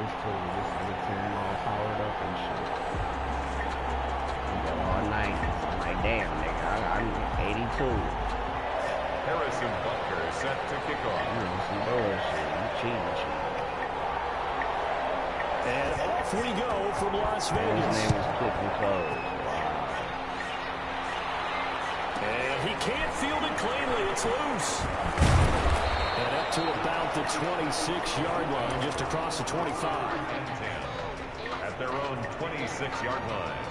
this too. This is the team all powered up and shit. We go all night. I'm like, damn, nigga, I'm 82. Harrison Butker set to kick off. You know, some bullshit. You cheating. And off we go from Las Vegas. His name is Quick and Close. And he can't field it cleanly. It's loose. And up to about the 26-yard line, just across the 25. At their own 26-yard line.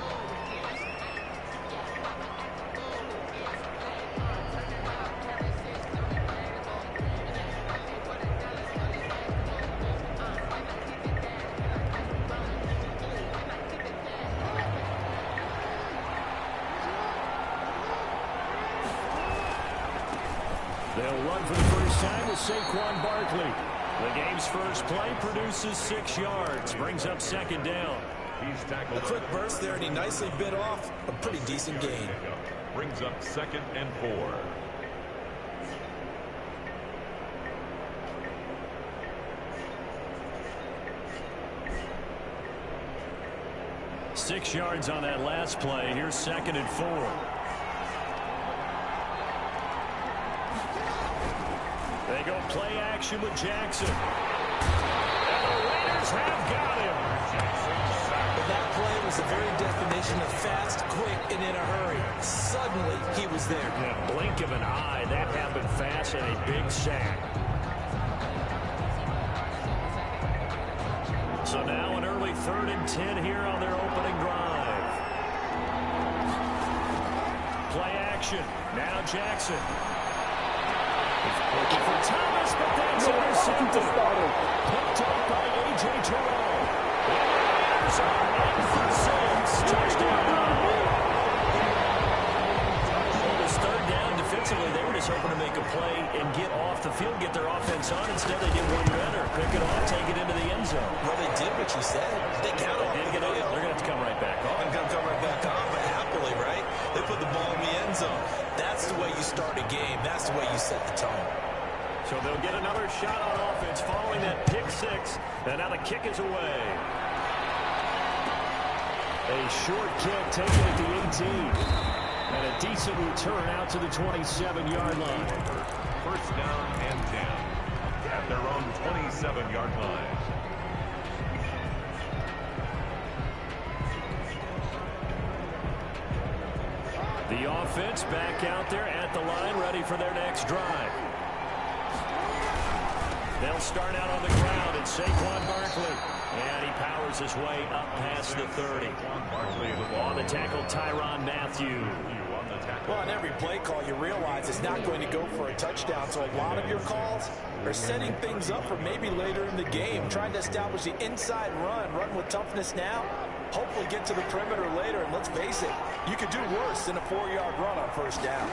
They'll run for the first time with Saquon Barkley. The game's first play produces 6 yards, brings up second down. He's tackled. A quick burst there, and he nicely bit off a pretty decent gain. Brings up 2nd and 4. Six yards on that last play. Here's 2nd and 4. They go play action with Jackson. And the Raiders have got him. But that play was the very definition of fast, quick, and in a hurry. Suddenly, he was there. In a blink of an eye, that happened fast, and a big sack. So now an early 3rd and 10 here on their opening drive. Play action. Now Jackson. Looking for Thomas, but that's intercepted. Picked up by A.J. Terrell. Raiders are 9 for 6. Touchdown. Well, this 3rd down defensively, they were just hoping to make a play and get off the field, get their offense on. Instead, they did one better. Pick it off, take it into the end zone. Well, they did what you said. They count off the field. They're going to have to come right back on. They're going to come right back on, but happily, right? They put the ball in the end zone. That's the way you start a game. That's the way you set the tone. So they'll get another shot on offense following that pick 6. And now the kick is away. A short kick taken at the 18. And a decent return out to the 27-yard line. First down and 10. At their own 27-yard line. The offense back out there at the line, ready for their next drive. They'll start out on the ground, and Saquon Barkley. And he powers his way up past the 30. On the tackle, Tyrann Mathieu. Well, on every play call, you realize it's not going to go for a touchdown. So a lot of your calls are setting things up for maybe later in the game, trying to establish the inside run with toughness now, hopefully get to the perimeter later. And let's face it, you could do worse than a 4-yard run on first down.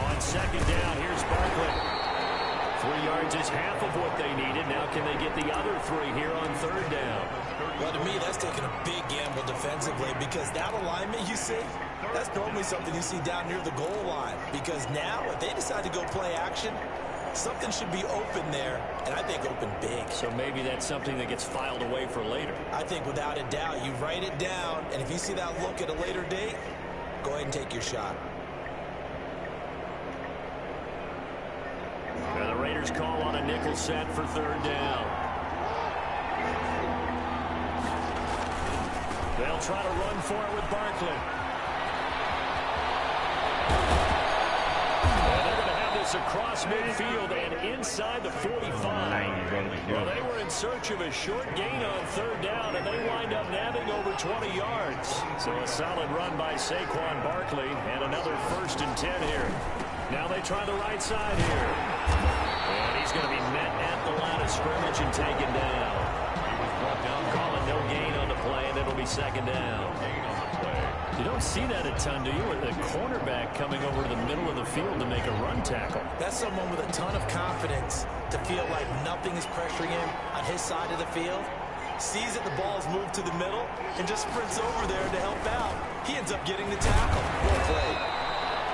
On second down, here's Barkley. 3 yards is half of what they needed. Now can they get the other 3 here on third down? Well, to me, that's taking a big gamble defensively, because that alignment you see, that's normally something you see down near the goal line. Because now, if they decide to go play action, something should be open there, and I think open big. So maybe that's something that gets filed away for later. I think without a doubt, you write it down, and if you see that look at a later date, go ahead and take your shot. And the Raiders call on a nickel set for third down. They'll try to run for it with Barkley. And they're going to have this across midfield and inside the 45. Well, they were in search of a short gain on third down, and they wind up nabbing over 20 yards. So a solid run by Saquon Barkley, and another 1st and 10 here. Now they try the right side here. And he's going to be met at the line of scrimmage and taken down. He was brought down, calling no gain on the play, and it'll be second down. You don't see that a ton, do you? With the cornerback coming over to the middle of the field to make a run tackle. That's someone with a ton of confidence to feel like nothing is pressuring him on his side of the field. Sees that the ball's moved to the middle and just sprints over there to help out. He ends up getting the tackle. Well played.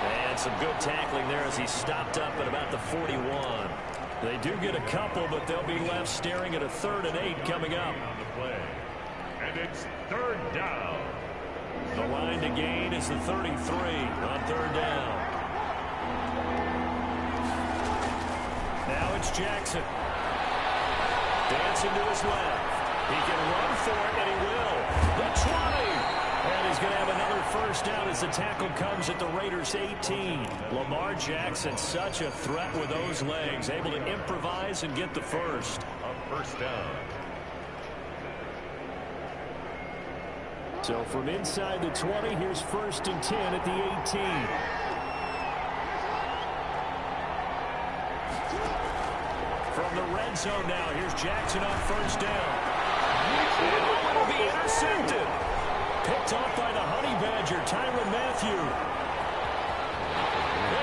And some good tackling there as he stopped up at about the 41. They do get a couple, but they'll be left staring at a 3rd and 8 coming up. On the play. And it's 3rd down. The line to gain is the 33 on 3rd down. Now it's Jackson. Dancing to his left. He can run for it, and he will. The 20. And he's going to have another first down as the tackle comes at the Raiders' 18. Lamar Jackson, such a threat with those legs, able to improvise and get the first. A first down. So from inside the 20, here's 1st and 10 at the 18. From the red zone now, here's Jackson on 1st down. And will be intercepted. Picked off by the Honey Badger, Tyrann Mathieu.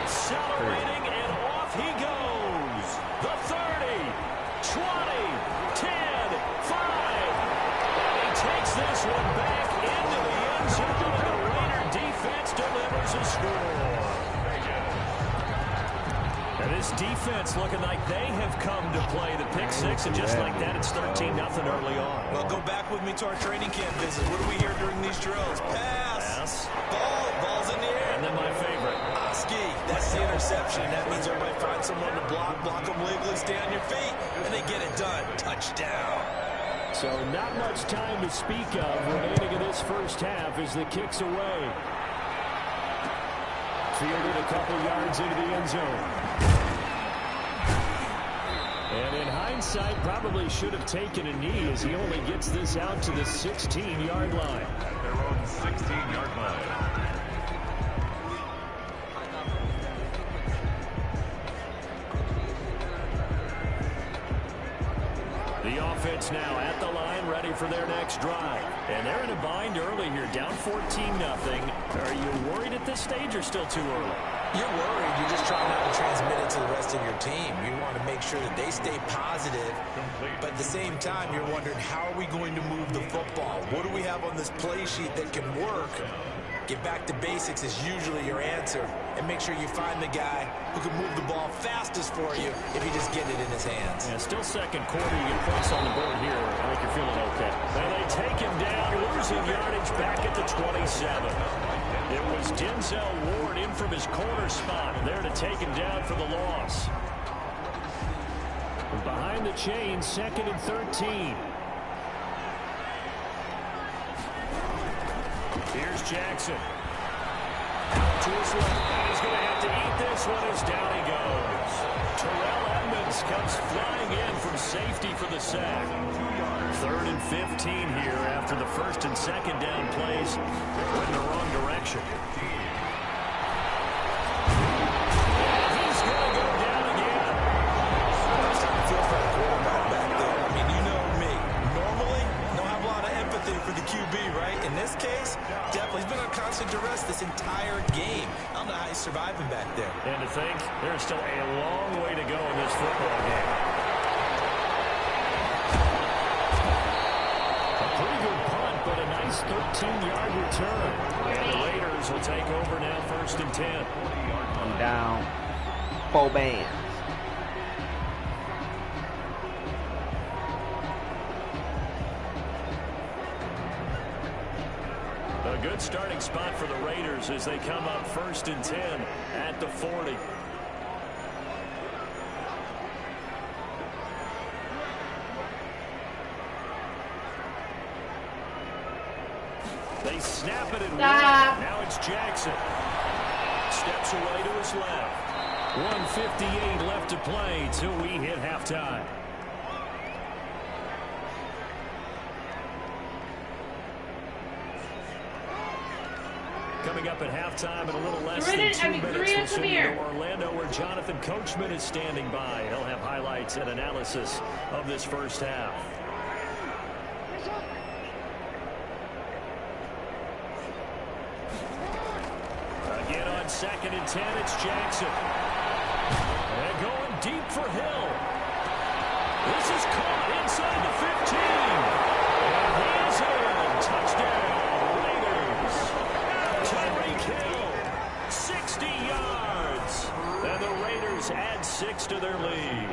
Accelerating, and off he goes. The 30, 20, 10, 5. And he takes this one back into the end zone, and the Raider defense delivers a score. And this defense looking like they have come to play the pick six, and just like that, it's 13-0 early on. Well, go back with me to our training camp visit. What do we hear during these drills? Pass. Ball's in the air. And then my favorite. Ski. That's the interception. That means everybody finds someone to block them legally, stay on your feet, and they get it done. Touchdown. So not much time to speak of remaining in this first half as the kick's away. Fielded a couple yards into the end zone. And in hindsight, probably should have taken a knee as he only gets this out to the 16-yard line. At their own 16-yard line. The offense now at the line, ready for their next drive. And they're in a bind early here, down 14-0. Are you worried at this stage or still too early? You're worried. You're just trying not to transmit it to the rest of your team. You want to make sure that they stay positive, but at the same time, you're wondering, how are we going to move the football? What do we have on this play sheet that can work? Get back to basics is usually your answer, and make sure you find the guy who can move the ball fastest for you if you just get it in his hands. Yeah, still second quarter. You get points on the board here. I think you're feeling okay. And they take him down, losing yardage back at the 27. It was Denzel Ward in from his corner spot there to take him down for the loss. Behind the chain, 2nd and 13. Here's Jackson. To his left. And he's going to have to eat this one as down he goes. Terrell Edmonds comes flying in from safety for the sack. 3rd and 15 here after the 1st and 2nd down plays went in the wrong direction. And he's going to go down again. It's time to feel for the quarterback back there. I mean, you know me. Normally, don't have a lot of empathy for the QB, right? In this case, definitely. He's been on constant duress this entire game. I don't know how he's surviving back there. And to think, there's still a long way to go in this football game. Pretty good punt, but a nice 13-yard return. And the Raiders will take over now, 1st and 10. I'm down 4 bands. A good starting spot for the Raiders as they come up 1st and 10 at the 40. They snap it and win. Now it's Jackson. Steps away to his left. 1:58 left to play till we hit halftime. Coming up at halftime in a little less than 2 minutes, we'll send you to Orlando where Jonathan Coachman is standing by. He'll have highlights and analysis of this first half. Again on 2nd and 10, it's Jackson. And going deep for Hill. This is caught inside the 15. And he is in. Touchdown, Raiders. Tyreek Hill, 60 yards. And the Raiders add 6 to their lead.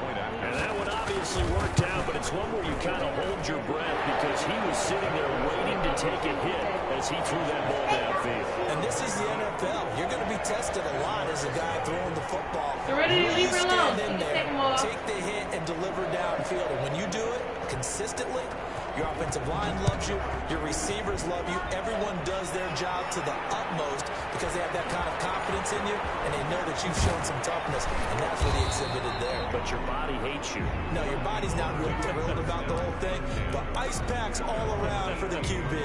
point after. And that one obviously worked out, but it's one where you kind of hold your breath because he was sitting there waiting to take a hit as he threw that ball downfield. And this is the NFL. You're going to be tested a lot as a guy throwing the football. They're ready to leave her alone. Stand in there, take the hit, and deliver downfield. And when you do it consistently, your offensive line loves you, your receivers love you. Everyone does their job to the utmost because they have that kind of confidence in you, and they know that you've shown some toughness, and that's what he exhibited there. But your body hates you. No, your body's not real thrilled about the whole thing, but ice packs all around for the QB.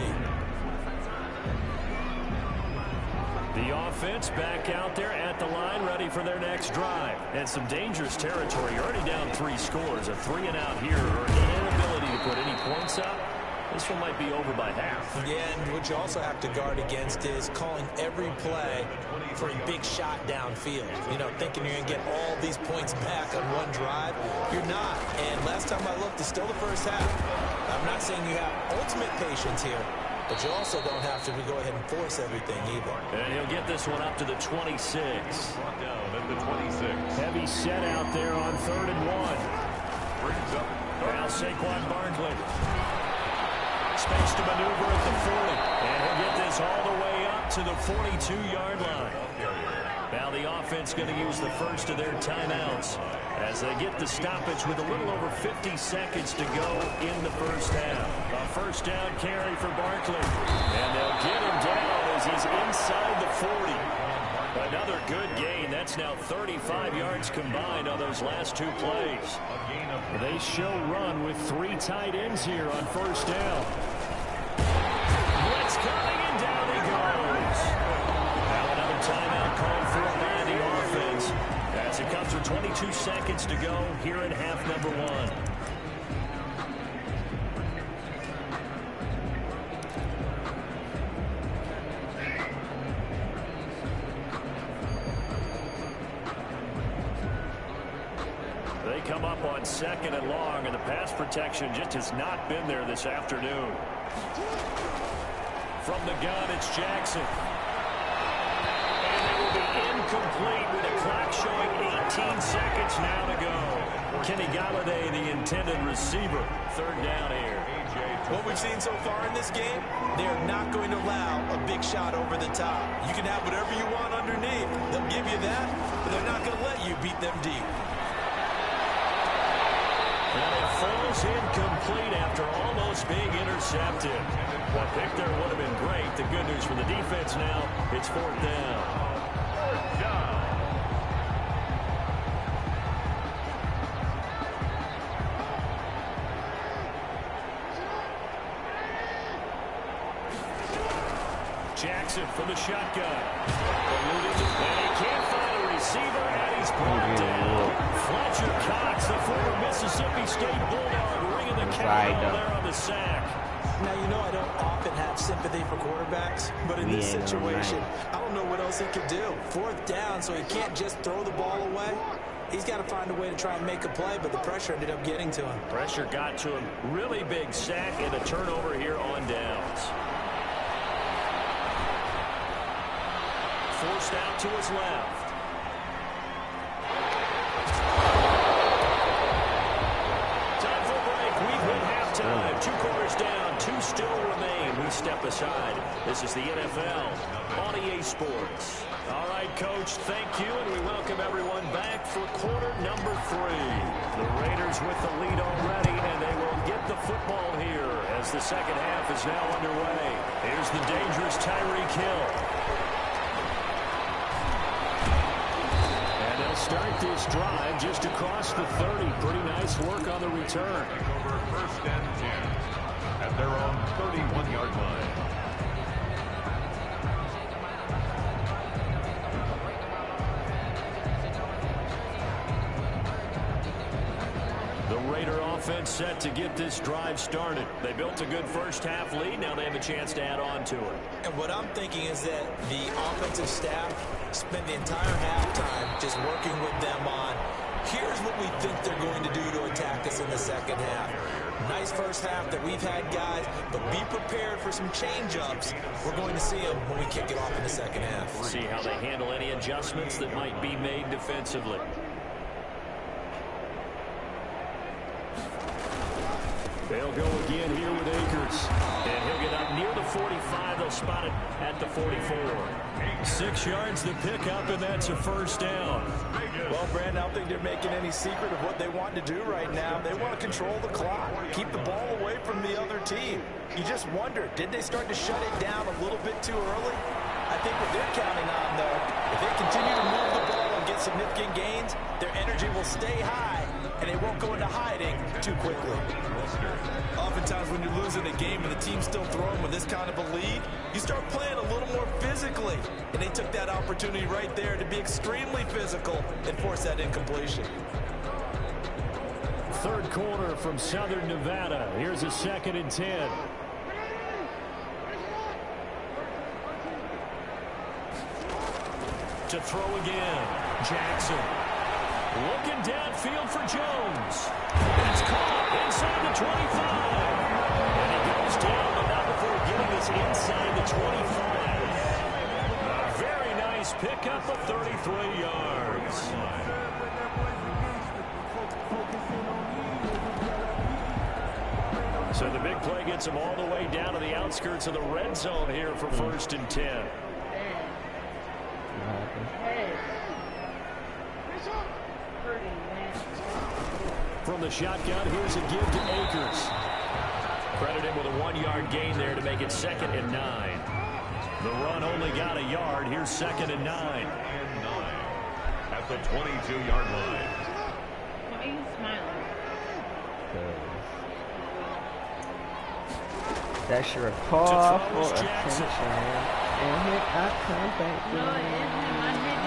The offense back out there at the line, ready for their next drive. And some dangerous territory. You're already down 3 scores. A 3-and-out here, or an inability to put any points up. This one might be over by half. Yeah, and what you also have to guard against is calling every play for a big shot downfield. You know, thinking you're going to get all these points back on one drive. You're not. And last time I looked, it's still the first half. I'm not saying you have ultimate patience here, but you also don't have to go ahead and force everything either. And he'll get this one up to the 26. Brought down at the 26. Heavy set out there on 3rd and 1. Brings up Now Saquon Barkley. Space to maneuver at the 40. And he'll get this all the way up to the 42-yard line. Now the offense going to use the first of their timeouts as they get the stoppage with a little over 50 seconds to go in the first half. A first down carry for Barkley. And they'll get him down as he's inside the 40. Another good gain. That's now 35 yards combined on those last 2 plays. They show run with 3 tight ends here on first down. Blitz coming, and down he goes. Now another timeout called for by the offense as it comes with 22 seconds to go here in half number 1. They come up on 2nd and long, and the pass protection just has not been there this afternoon. From the gun, it's Jackson. And it will be incomplete with the clock showing 18 seconds now to go. Kenny Galladay, the intended receiver. 3rd down here. What we've seen so far in this game, they are not going to allow a big shot over the top. You can have whatever you want underneath. They'll give you that, but they're not going to let you beat them deep. And it falls incomplete after almost being intercepted. A pick there would have been great. The good news for the defense now, it's 4th down. 4th down. Jackson from the shotgun. And he can't find a receiver, and he's brought down. Fletcher Cox, the former Mississippi State Bulldog, ringing the cowbell there on the sack. Now, you know I don't often have sympathy for quarterbacks, but in this situation, I don't know what else he could do. 4th down, so he can't just throw the ball away. He's got to find a way to try and make a play, but the pressure ended up getting to him. Pressure got to him. Really big sack and a turnover here on downs. Forced out to his left. Time for a break. We've hit halftime. 2 quarters down. 2 still remain. We step aside. This is the NFL on EA Sports. All right, Coach, thank you, and we welcome everyone back for quarter number 3. The Raiders with the lead already, and they will get the football here as the second half is now underway. Here's the dangerous Tyreek Hill. Start this drive just across the 30. Pretty nice work on the return. Over 1st and 10 at their own 31-yard line. The Raider offense set to get this drive started. They built a good first half lead. Now they have a chance to add on to it. And what I'm thinking is that the offensive staff spent the entire halftime just working with them on, here's what we think they're going to do to attack us in the second half. Nice first half that we've had, guys, but be prepared for some change-ups. We're going to see them when we kick it off in the second half. We'll see how they handle any adjustments that might be made defensively. They'll go again here with Akers. And he'll get up near the 45. They'll spot it at the 44. 6 yards the pickup, and that's a first down. Well, Brandon, I don't think they're making any secret of what they want to do right now. They want to control the clock, keep the ball away from the other team. You just wonder, did they start to shut it down a little bit too early? I think what they're counting on, though, if they continue to move the ball and get significant gains, their energy will stay high, and they won't go into hiding too quickly. Oftentimes when you're losing a game and the team's still throwing with this kind of a lead, you start playing a little more physically. And they took that opportunity right there to be extremely physical and force that incompletion. Third quarter from Southern Nevada. Here's a 2nd and 10. To throw again. Jackson. Looking downfield for Jones. It's caught inside the 25. And he goes down, but not before getting this inside the 25. A very nice pickup of 33 yards. So the big play gets him all the way down to the outskirts of the red zone here for 1st and 10. From the shotgun, here's a give to Akers. Credit him with a 1-yard gain there to make it 2nd and 9. The run only got a yard. Here's 2nd and 9. At the 22-yard line. Why are you smiling? That's your call for attention. Jackson. And here I come back. No, it isn't. My head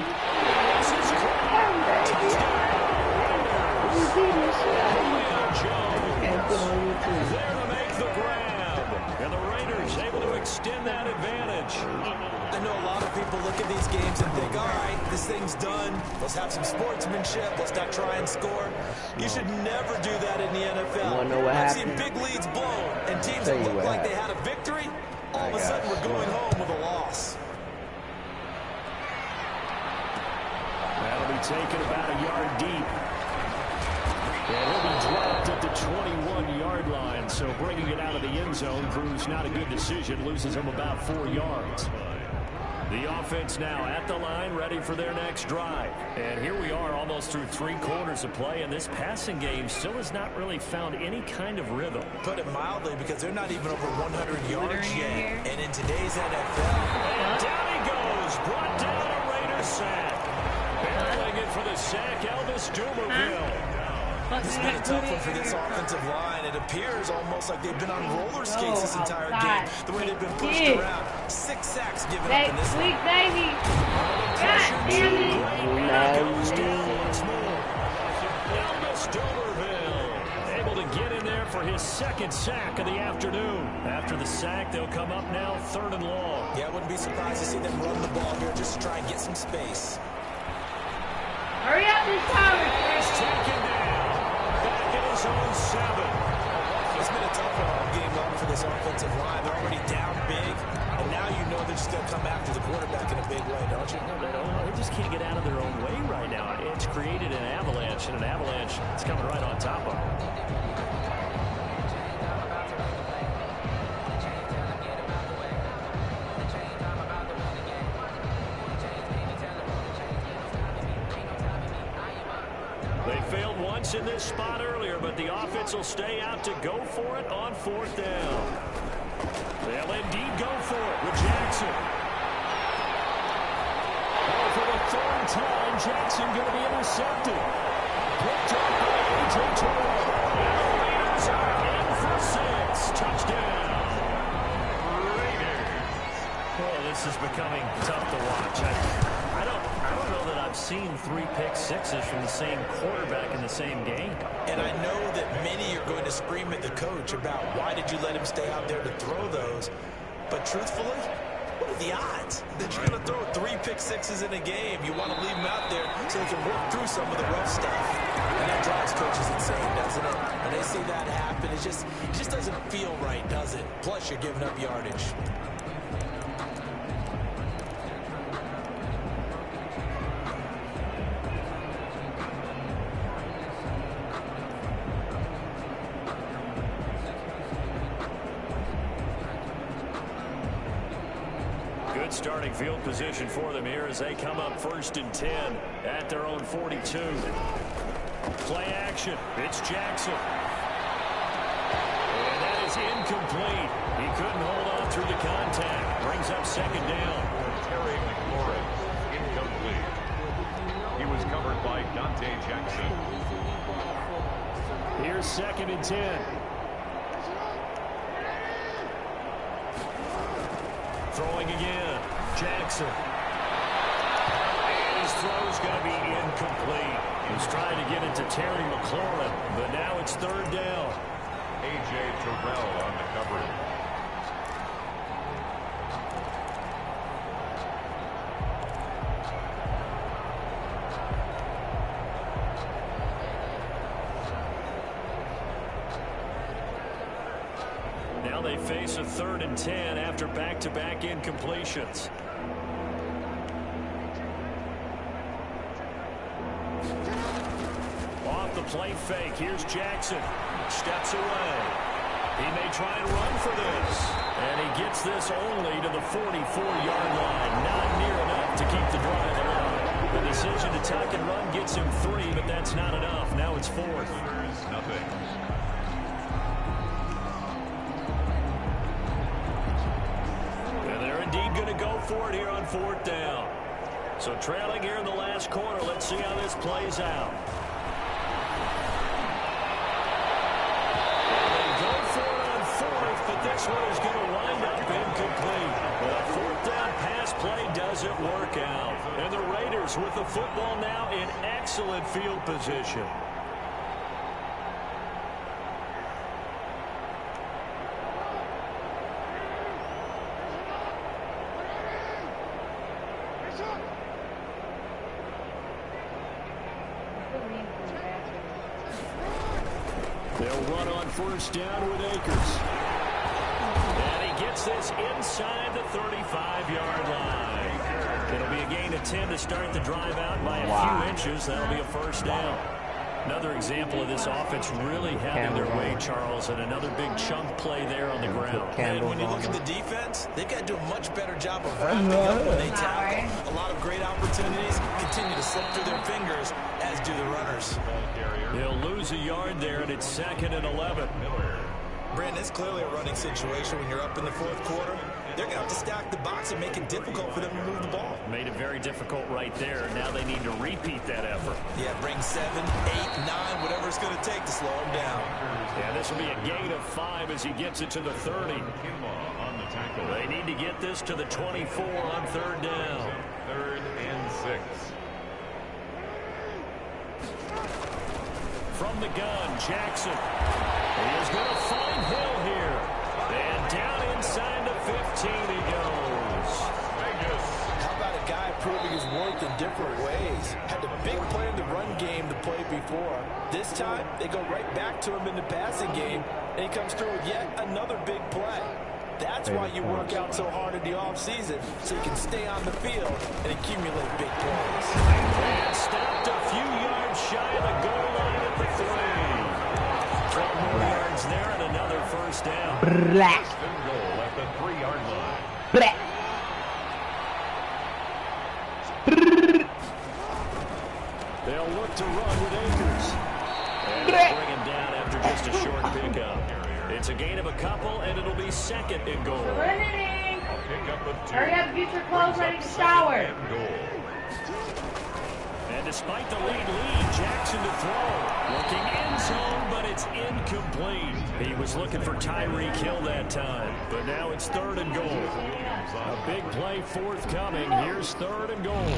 There to make the grab. And the Raiders able to extend that advantage. I know a lot of people look at these games and think, all right, this thing's done. Let's have some sportsmanship. Let's not try and score. You should never do that in the NFL. You wanna know what I've happened? seen big leads blown, and teams that look like they had a victory, all of a sudden we're going home with a loss. That'll be taken about a yard deep. And he'll be dropped at the 21-yard line. So bringing it out of the end zone proves not a good decision. Loses him about 4 yards. The offense now at the line, ready for their next drive. And here we are almost through 3 quarters of play, and this passing game still has not really found any kind of rhythm. Put it mildly, because they're not even over 100 yards yet. And in today's NFL, And down he goes. Brought down a Raider sack. Barreling it for the sack, Elvis Dumerville. this has been a tough one for this offensive line. It appears almost like they've been on roller skates this entire game. The way they've been pushed around. 6 sacks given up in this one. Sweet baby. God damn it. Goes down once more. Elvis Dumerville able to get in there for his 2nd sack of the afternoon. After the sack, they'll come up now 3rd and long. Yeah, I wouldn't be surprised to see them run the ball here just to try and get some space. Hurry up this time. He's taken down. Back in his own 7. It's been a tough one all game long for this offensive line. They're already down big, and now you know they're just going to come after the quarterback in a big way, don't you? No, they don't. They just can't get out of their own way right now. It's created an avalanche, and an avalanche is coming right on top of them. They failed once in this spot earlier, but the offense will stay out to go for it on 4th down. They'll indeed go for it with Jackson. Oh, for the 3rd time, Jackson going to be intercepted. Picked up by A.J. Terrell. And the Raiders are in for 6. Touchdown. Raiders. Oh, this is becoming tough to watch. I don't know that I've seen 3 pick sixes from the same quarterback in the same game. And I know that many are going to scream at the coach about why did you let him stay out there to throw those. But truthfully, what are the odds that you're going to throw 3 pick sixes in a game? You want to leave him out there so he can work through some of the rough stuff. And that drives coaches insane, doesn't it? When they see that happen, it just doesn't feel right, does it? Plus, you're giving up yardage. starting field position for them here as they come up 1st and 10 at their own 42. Play action. It's Jackson. And that is incomplete. He couldn't hold on through the contact. Brings up 2nd down. Terry McLaurin, incomplete. He was covered by Dante Jackson. Here's 2nd and 10. Throwing again. Jackson. And his throw's going to be incomplete. He's trying to get it to Terry McLaurin, but now it's 3rd down. A.J. Terrell on the coverage. Now they face a 3rd and 10 after back-to-back incompletions. Off the play fake. Here's Jackson. Steps away. He may try and run for this. And he gets this only to the 44-yard line. Not near enough to keep the drive alive. The decision to tuck and run gets him 3, but that's not enough. Now it's 4th. Nothing. And they're indeed going to go for it here on 4th down. So trailing here in the last quarter. Let's see how this plays out. But this one is going to wind up incomplete. The 4th down pass play doesn't work out. And the Raiders with the football now in excellent field position. They'll run on 1st down with Akers. And he gets this inside the 35-yard line. It'll be a gain of 10 to start the drive out by a few inches. That'll be a 1st down. Another example of this offense really having their way, Charles, and another big chunk play there on the ground. And when you look at the defense, they've got to do a much better job of wrapping up when they tackle. A lot of great opportunities continue to slip through their fingers, as do the runners. He'll lose a yard there, and it's 2nd and 11. Brandon, it's clearly a running situation when you're up in the 4th quarter. They're going to have to stack the box and make it difficult for them to move the ball. Made it very difficult right there. Now they need to repeat that effort. Yeah, bring 7, 8, 9, whatever it's going to take to slow him down. Yeah, this will be a gain of 5 as he gets it to the 30. They need to get this to the 24 on 3rd down. 3rd and 6. From the gun, Jackson. He is going to find Hill here. And down inside the 15 he goes. How about a guy proving his worth in different ways? Had a big play in the run game the play before. This time, they go right back to him in the passing game, and he comes through with yet another big play. That's why you work out so hard in the offseason, so you can stay on the field and accumulate big plays. And stopped a few yards shy of the goal line at the 3. 12 more yards there and another 1st down. Black. Goal at the 3-yard line. Black. They'll look to run with Akers. And bring him down after just a short pickup. It's a gain of a couple, and it'll be 2nd and goal. Hurry up, get your clothes ready to shower. And despite the late lead, Jackson to throw. Looking end zone, but it's incomplete. He was looking for Tyreek Hill that time, but now it's 3rd and goal. A big play forthcoming. Here's 3rd and goal.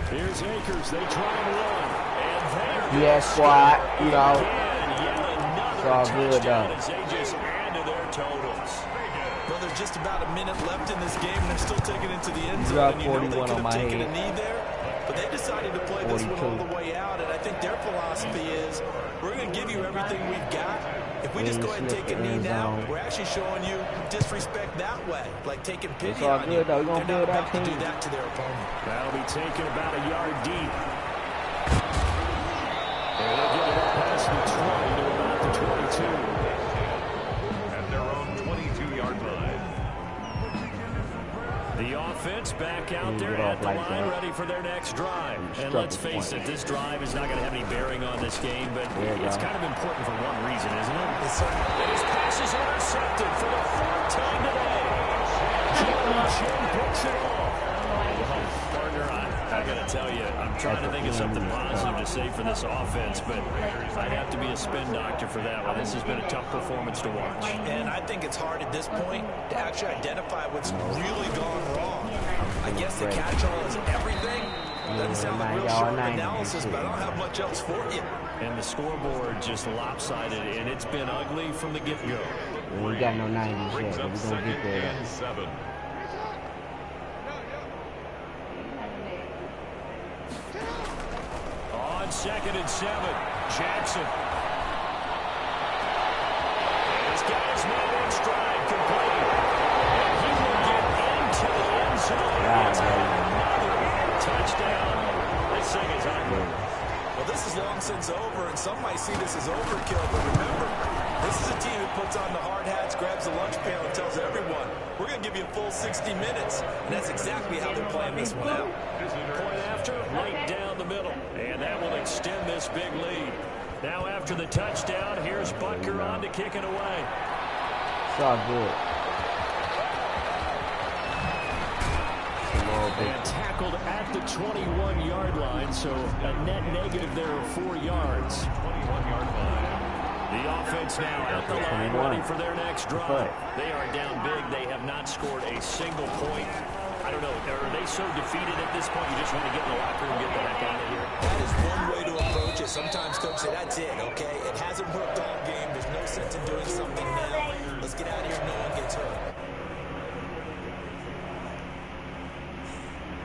Here's Akers. They try and run. And there Yeah, squad, you know. It's all good, though. As they just add to their totals. Well, there's just about a minute left in this game, and they're still taking it to the end zone. Drop And you know they 41 could on my have taken head. a knee there, but they decided to play this one all the way out. And I think their philosophy is, we're going to give you everything we've got. If we just go ahead and take a knee now, we're actually showing you disrespect that way, like taking pity all on good, you. though. You're They're gonna not build that about to do team. that to their opponent. That'll be taken about a yard deep. And they'll get it up past the 20 to about the 22. At their own 22-yard line. The offense back out there at the line, ready for their next drive. And let's face it, this drive is not going to have any bearing on this game, but it's kind of important for one reason, isn't it? And his pass is intercepted for the fourth time today. Jim picks it off. Partner, I got to tell you, I'm trying to think of something positive to say for this offense, but I'd have to be a spin doctor for that one. This has been a tough performance to watch. And I think it's hard at this point to actually identify what's really gone wrong. I guess the catch-all is everything. Doesn't sound like real sharp analysis, but I don't have much else for you. And the scoreboard just lopsided, and it's been ugly from the get-go. We got no 90s yet, but we're going to get there. And 7. On 2nd and 7, Jackson. This guy's made in stride, complete. And he will get into the end zone. It's another touchdown. This thing is ugly. Well, this is long since over, and some might see this as overkill, but remember, this is a team who puts on the hard hats, grabs the lunch pail, and tells everyone, we're going to give you a full 60 minutes. And that's exactly how they're playing this one out. Point after, right down the middle. And that will extend this big lead. Now after the touchdown, here's Butker on to kick it away. It's all good. And tackled at the 21-yard line, so a net negative there of 4 yards. 21-yard line. The offense now at the line, ready for their next drive. They are down big. They have not scored a single point. I don't know, are they so defeated at this point you just want to get in the locker room and get the heck out of here? That is one way to approach it. Sometimes coaches say, that's it, okay? It hasn't worked all game. There's no sense in doing something now. Let's get out of here. No one gets hurt.